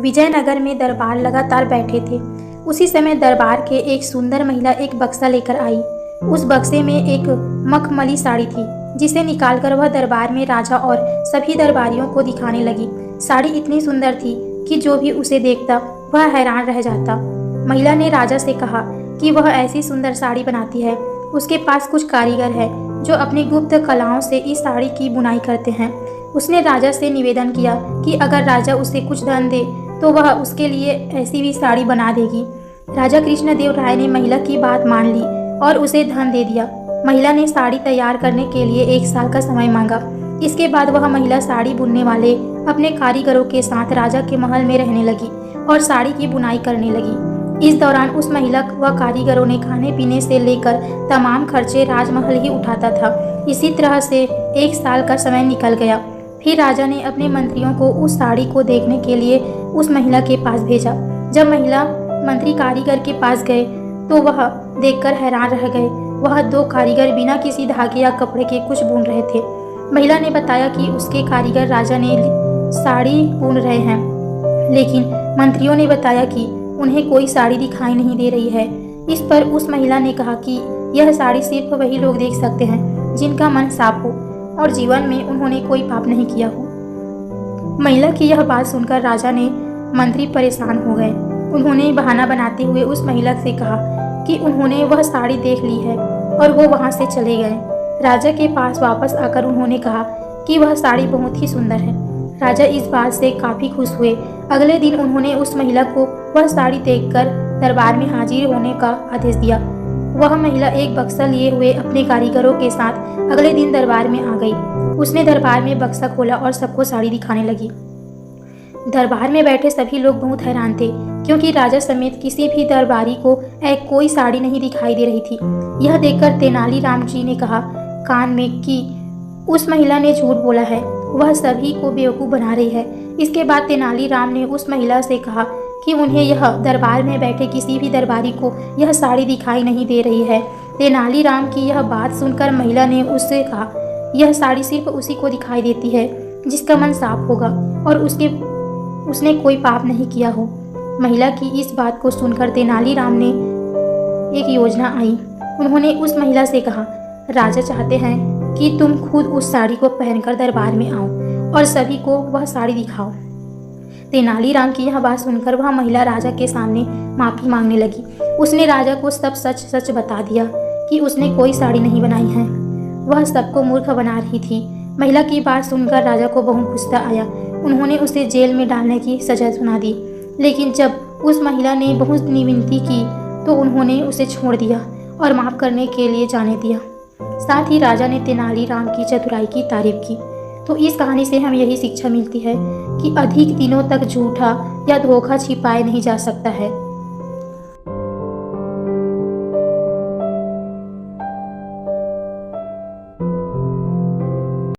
विजयनगर में दरबार लगातार बैठे थे। उसी समय दरबार के एक सुंदर महिला एक बक्सा लेकर आई। उस बक्से में एक मखमली साड़ी थी, जिसे निकालकर वह दरबार में राजा और सभी दरबारियों को दिखाने लगी। साड़ी इतनी सुंदर थी कि जो भी उसे देखता वह हैरान रह जाता। महिला ने राजा से कहा कि वह ऐसी सुंदर साड़ी बनाती है। उसके पास कुछ कारीगर है जो अपनी गुप्त कलाओं से इस साड़ी की बुनाई करते हैं। उसने राजा से निवेदन किया कि अगर राजा उसे कुछ धन दे तो वह उसके लिए ऐसी भी साड़ी बना देगी। राजा कृष्णदेव राय ने महिला की बात मान ली और उसे धन दे दिया। महिला ने साड़ी तैयार करने के लिए 1 साल का समय मांगा। इसके बाद वह महिला साड़ी बुनने वाले अपने कारीगरों के साथ राजा के महल में रहने लगी और साड़ी की बुनाई करने लगी। इस दौरान उस महिला व कारीगरों ने खाने पीने से लेकर तमाम खर्चे राजमहल ही उठाता था। इसी तरह से 1 साल का समय निकल गया। फिर राजा ने अपने मंत्रियों को उस साड़ी को देखने के लिए उस महिला के पास भेजा। जब महिला मंत्री कारीगर के पास गए तो वह देखकर हैरान रह गए। वह 2 कारीगर बिना किसी धागे या कपड़े के कुछ बुन रहे थे। महिला ने बताया कि उसके कारीगर राजा ने साड़ी बुन रहे हैं, लेकिन मंत्रियों ने बताया कि उन्हें कोई साड़ी दिखाई नहीं दे रही है। इस पर उस महिला ने कहा कि यह साड़ी सिर्फ वही लोग देख सकते हैं जिनका मन साफ हो और जीवन में उन्होंने कोई पाप नहीं किया हो। महिला की यह बात सुनकर राजा ने मंत्री परेशान हो गए। उन्होंने बहाना बनाते हुए उस महिला से कहा कि उन्होंने वह साड़ी देख ली है और वो वहाँ से चले गए। राजा के पास वापस आकर उन्होंने कहा कि वह साड़ी बहुत ही सुंदर है। राजा इस बात से काफ़ी खुश हुए। अगले दिन उन्होंने उस महिला को वह साड़ी देखकर दरबार में हाजिर होने का आदेश दिया। वह महिला एक बक्सा लिए हुए अपने कारीगरों के साथ अगले दिन दरबार में आ गई। उसने दरबार में बक्सा खोला और सबको साड़ी दिखाने लगी। दरबार में बैठे सभी लोग बहुत हैरान थे, क्योंकि राजा समेत किसी भी दरबारी को कोई साड़ी नहीं दिखाई दे रही थी। यह देखकर तेनालीराम जी ने कहा कान में कि उस महिला ने झूठ बोला है, वह सभी को बेवकूफ़ बना रही है। इसके बाद तेनालीराम ने उस महिला से कहा कि उन्हें यह दरबार में बैठे किसी भी दरबारी को यह साड़ी दिखाई नहीं दे रही है। तेनालीराम की यह बात सुनकर महिला ने उससे कहा यह साड़ी सिर्फ उसी को दिखाई देती है जिसका मन साफ होगा और उसने कोई पाप नहीं किया हो। महिला की इस बात को सुनकर तेनालीराम ने एक योजना आई। उन्होंने उस महिला से कहा राजा चाहते हैं कि तुम खुद उस साड़ी को पहनकर दरबार में आओ और सभी को वह साड़ी दिखाओ। तेनालीराम की यह बात सुनकर वह महिला राजा के सामने माफ़ी मांगने लगी। उसने राजा को सब सच सच बता दिया कि उसने कोई साड़ी नहीं बनाई है, वह सबको मूर्ख बना रही थी। महिला की बात सुनकर राजा को बहुत गुस्सा आया। उन्होंने उसे जेल में डालने की सजा सुना दी, लेकिन जब उस महिला ने बहुत विनती की तो उन्होंने उसे छोड़ दिया और माफ़ करने के लिए जाने दिया। साथ ही राजा ने तेनालीराम की चतुराई की तारीफ की। तो इस कहानी से हमें यही शिक्षा मिलती है कि अधिक दिनों तक झूठा या धोखा छिपाए नहीं जा सकता है।